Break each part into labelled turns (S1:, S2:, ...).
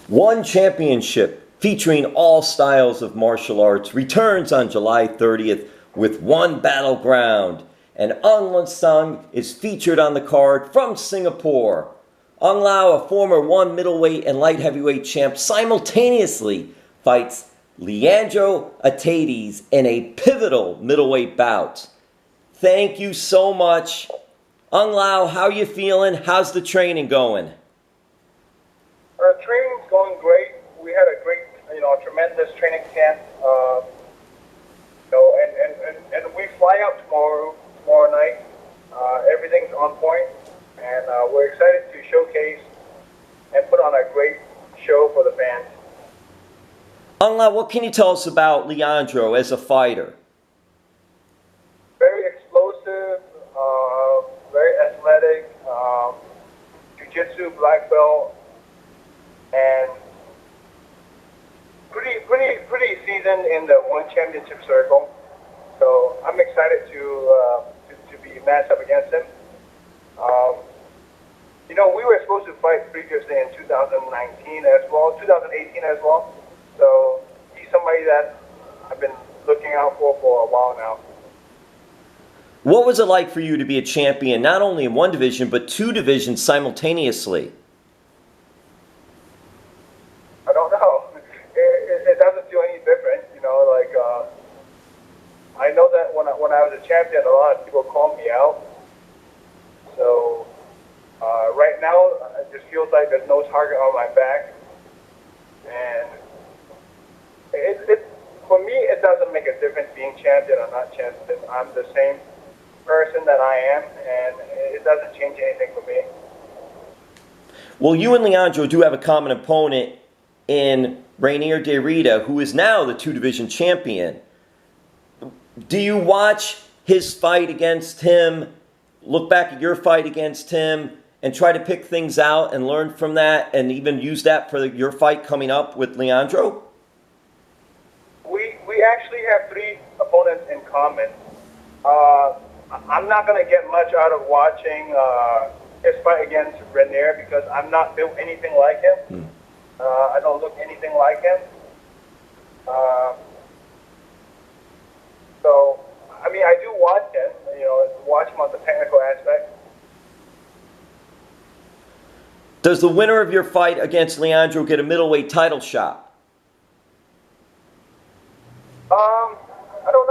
S1: One Championship, featuring all styles of martial arts, returns on July 30th with one Battleground. And Aung La Nsang is featured on the card from Singapore. Aung La, a former one middleweight and light heavyweight champ, simultaneously fights Leandro Ataides in a pivotal middleweight bout. Thank you so much. Aung La, how are you feeling? How's the training going?
S2: Training's going great. We had a great, tremendous training camp. And we fly out tomorrow night. Everything's on point, and we're excited to showcase and put on a great show for the fans.
S1: Aung La, what can you tell us about Leandro as a fighter?
S2: Very explosive, very athletic, jiu-jitsu black belt, and pretty seasoned in the one championship circle. So I'm excited to be matched up against him. We were supposed to fight previously in 2019 as well, 2018 as well. So he's somebody that I've been looking out for a while now.
S1: What was it like for you to be a champion, not only in one division, but two divisions simultaneously?
S2: I don't know. It doesn't feel any different, I know that when I was a champion, a lot of people called me out. So right now, it just feels like there's no target on my back, and for me, it doesn't make a difference being champion or not champion. I'm the same person that I am, and it doesn't change anything for me.
S1: Well, you and Leandro do have a common opponent in Reinier De Ridder, who is now the two-division champion. Do you watch his fight against him, look back at your fight against him, and try to pick things out and learn from that, and even use that for your fight coming up with Leandro?
S2: We actually have three opponents in common. I'm not going to get much out of watching his fight against Reinier because I'm not built anything like him. I don't look anything like him. So, I do watch him, watch him on the technical aspect.
S1: Does the winner of your fight against Leandro get a middleweight title shot?
S2: I don't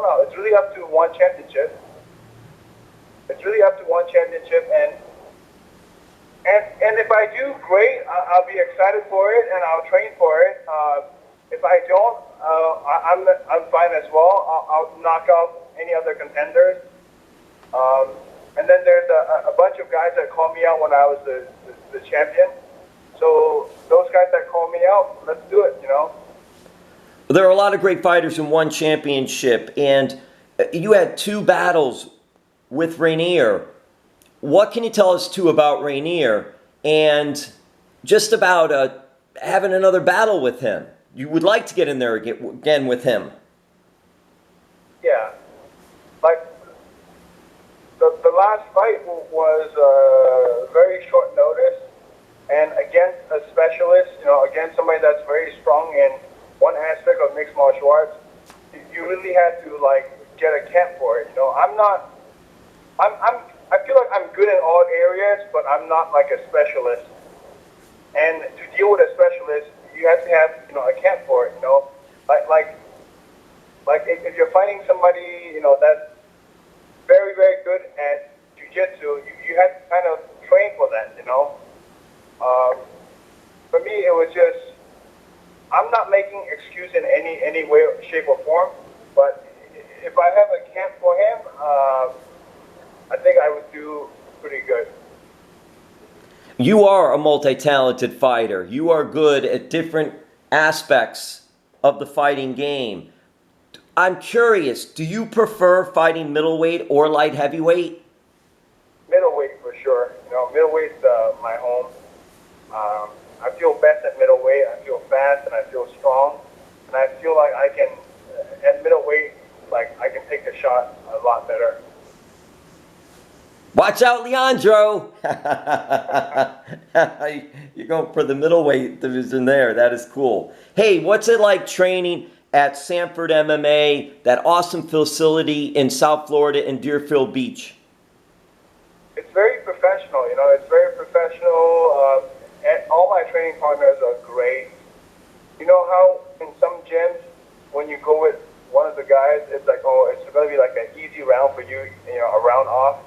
S2: know. It's really up to one championship. And if I do, great. I'll be excited for it, and I'll train for it. If I don't, I'm fine as well. I'll knock out any other contenders. And then there's a bunch of guys that called me out when I was the champion. So those guys that call me out, let's do it,
S1: There are a lot of great fighters in one championship, and you had two battles with Reinier. What can you tell us, too, about Reinier and just about having another battle with him? You would like to get in there again with him.
S2: Yeah. The last fight was very short notice, and against a specialist, against somebody that's very strong in one aspect of mixed martial arts, you really had to get a camp for it. I feel like I'm good in all areas, but I'm not like a specialist. And to deal with a specialist, you have to have a camp for it. If you're fighting somebody that's very, very good at jiu-jitsu, you have to kind of train for that. For me, it was just I'm not making excuse in any way, shape, or form. But if I have a camp for him, I think I would do pretty good.
S1: You are a multi-talented fighter. You are good at different aspects of the fighting game. I'm curious, do you prefer fighting middleweight or light heavyweight?
S2: Middleweight for sure. Middleweight's my home. I feel best at middleweight. I feel fast and I feel strong. And I feel like I can, at middleweight, I can take the shot a lot better.
S1: Watch out, Leandro! You're going for the middleweight division there. That is cool. Hey, what's it like training at Sanford MMA, that awesome facility in South Florida in Deerfield Beach?
S2: It's very professional, you know, it's very professional. And all my training partners are great. You know how in some gyms, when you go with one of the guys, it's like, oh, it's going to be like an easy round for you, you know, a round off.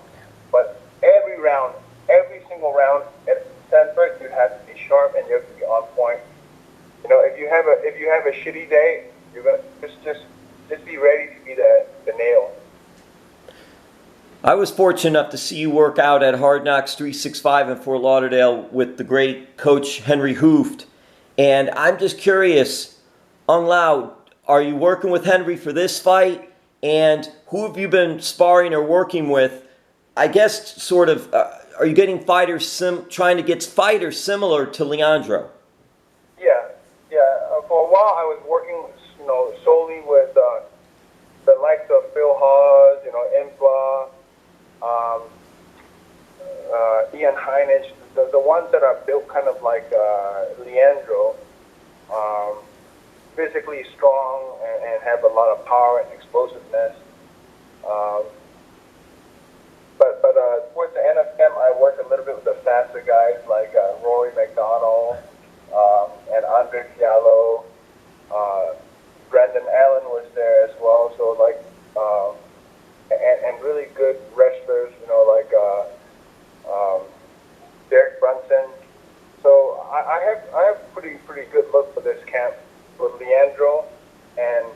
S2: But every round, every single round at Sanford, you have to be sharp and you have to be on point. You know, if you have a shitty day, you're gonna just be ready to be the nail.
S1: I was fortunate enough to see you work out at Hard Knocks 365 in Fort Lauderdale with the great coach Henry Hooft. And I'm just curious, Aung La, are you working with Henry for this fight? And who have you been sparring or working with? I guess sort of, are you getting fighters trying to get fighters similar to Leandro?
S2: Yeah. For a while, I was working, you know, solely with the likes of Phil Hawes, you know, Impla, Ian Heinich, the ones that are built kind of like Leandro, physically strong and have a lot of power and explosiveness. But towards the end of camp, I worked a little bit with the faster guys like Rory McDonald and Andre Fiallo. Brendan Allen was there as well. So like, and really good wrestlers, you know, like Derek Brunson. So I have pretty good look for this camp with Leandro and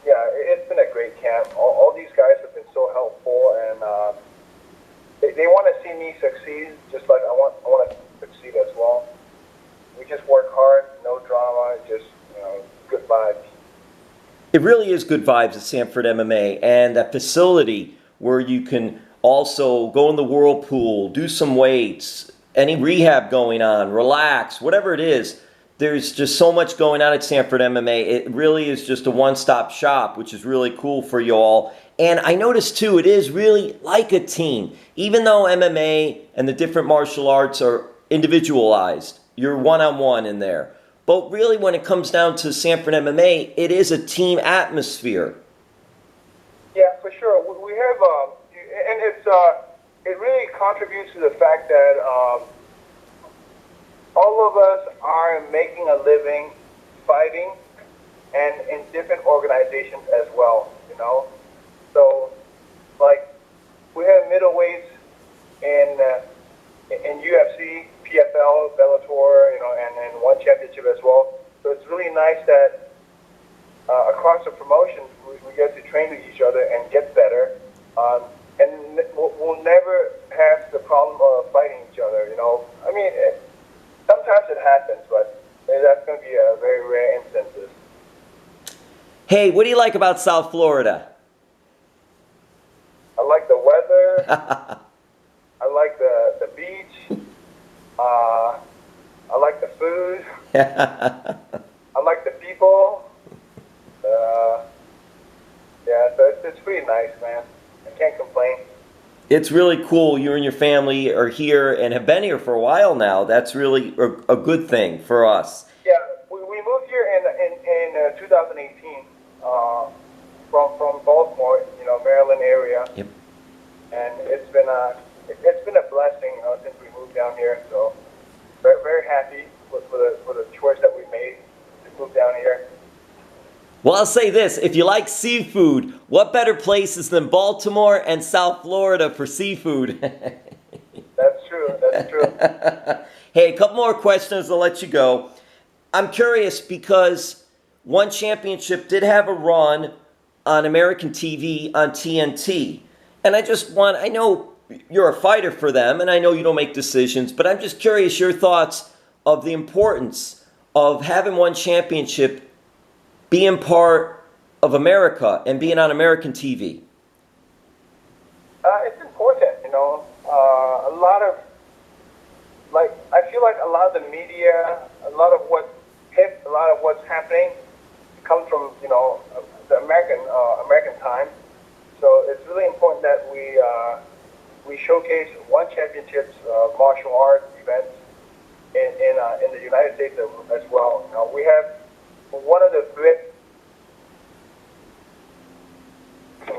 S2: yeah, it's been a great camp. All these guys have been so helpful, and they want to see me succeed, just like I want to succeed as well. We just work hard, no drama, just, you know, good vibes.
S1: It really is good vibes at Sanford MMA, and that facility where you can also go in the whirlpool, do some weights, any rehab going on, relax, whatever it is. There's just so much going on at Sanford MMA. It really is just a one-stop shop, which is really cool for you all. And I noticed, too, it is really like a team. Even though MMA and the different martial arts are individualized, you're one-on-one in there. But really, when it comes down to Sanford MMA, it is a team atmosphere.
S2: Yeah, for sure. We have, and it really contributes to the fact that all of us are making a living fighting and in different organizations as well, you know. So, like, we have middleweights in UFC, PFL, Bellator, you know, and one championship as well. So it's really nice that across the promotions we get to train with each other and get better. And we'll never have the problem of fighting each other, you know. I mean, sometimes it happens, but that's going to be a very rare instances.
S1: Hey, what do you like about South Florida?
S2: I like the weather. I like the beach. I like the food. I like the people. Yeah, so it's pretty nice, man. I can't complain.
S1: It's really cool. You and your family are here and have been here for a while now. That's really a good thing for us.
S2: Yeah, we moved here in 2018 from Baltimore, you know, Maryland area.
S1: Yep.
S2: And it's been a blessing, you know, since we moved down here. So very, very happy for the choice that we made to move down here.
S1: Well, I'll say this. If you like seafood, what better places than Baltimore and South Florida for seafood?
S2: That's true. That's true.
S1: Hey, a couple more questions. I'll let you go. I'm curious because One Championship did have a run on American TV on TNT. And I know you're a fighter for them, and I know you don't make decisions, but I'm just curious your thoughts of the importance of having One Championship being part of America and being on American TV.
S2: It's important, you know. A lot of, like, I feel like a lot of the media, a lot of what's happening comes from, you know, the American time. So it's really important that we showcase one championships martial arts events in the United States as well. We have one of the best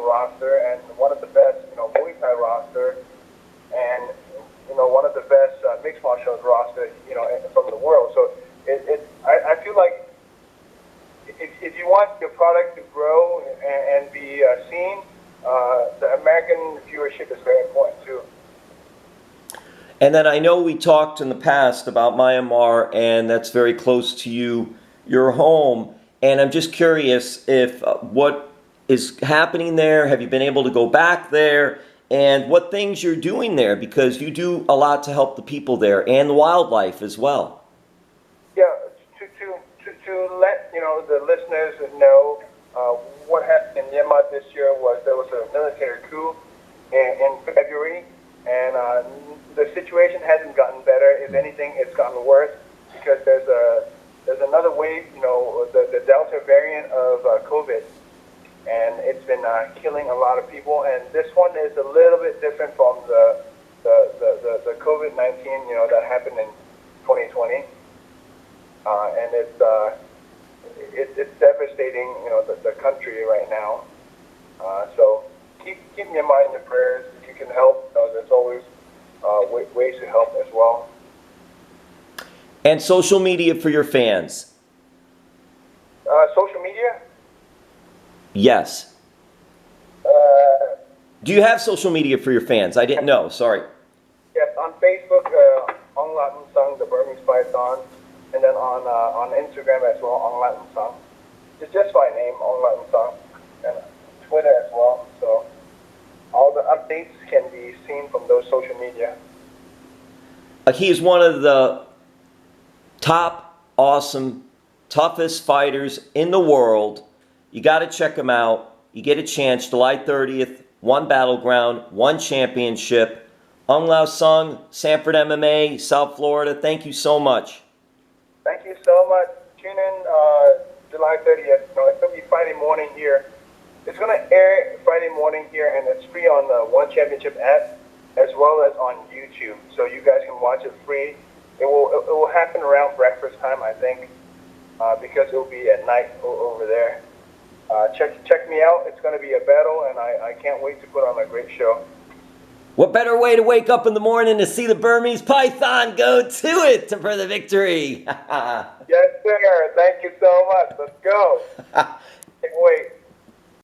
S2: roster and one of the best, Muay Thai roster, and one of the best mixed martial arts roster, from the world. So I feel like if you want your product to grow and be seen, the American viewership is very important too.
S1: And then I know we talked in the past about Myanmar, and that's very close to you, your home. And I'm just curious if what is happening there, have you been able to go back there, and what things you're doing there, because you do a lot to help the people there and the wildlife as well.
S2: Yeah, to let the listeners know what happened in Myanmar this year was there was a military coup in February, and the situation hasn't gotten better. If anything, it's gotten worse because there's another wave, the Delta variant of COVID, and it's been killing a lot of people. And this one is a little bit different from the COVID-19, that happened in 2020, and it's devastating, the country right now. So keep Myanmar in your prayers. If you can help, there's always ways to help as well.
S1: And social media for your fans.
S2: Social media?
S1: Yes. Do you have social media for your fans? I didn't know. Sorry.
S2: Yes, on Facebook, Aung La Nsang, the Burmese Python, and then on Instagram as well, Aung La Nsang. It's just my name, Aung La Nsang, and Twitter as well. So all the updates can be seen from those social media.
S1: He is one of the top, awesome, toughest fighters in the world. You got to check him out. You get a chance, July 30th, one Battleground, one championship. Aung La Nsang, Sanford MMA, South Florida, thank you so much.
S2: Thank you so much. Tune in July 30th. It's going to be Friday morning here. It's going to air Friday morning here, and it's free on the One Championship app as well as on YouTube. So you guys can watch it free. It will happen around breakfast time, I think, because it will be at night over there. Check me out. It's going to be a battle, and I can't wait to put on a great show.
S1: What better way to wake up in the morning to see the Burmese Python go to it for the victory?
S2: Yes, sir. Thank you so much. Let's go. Can't wait.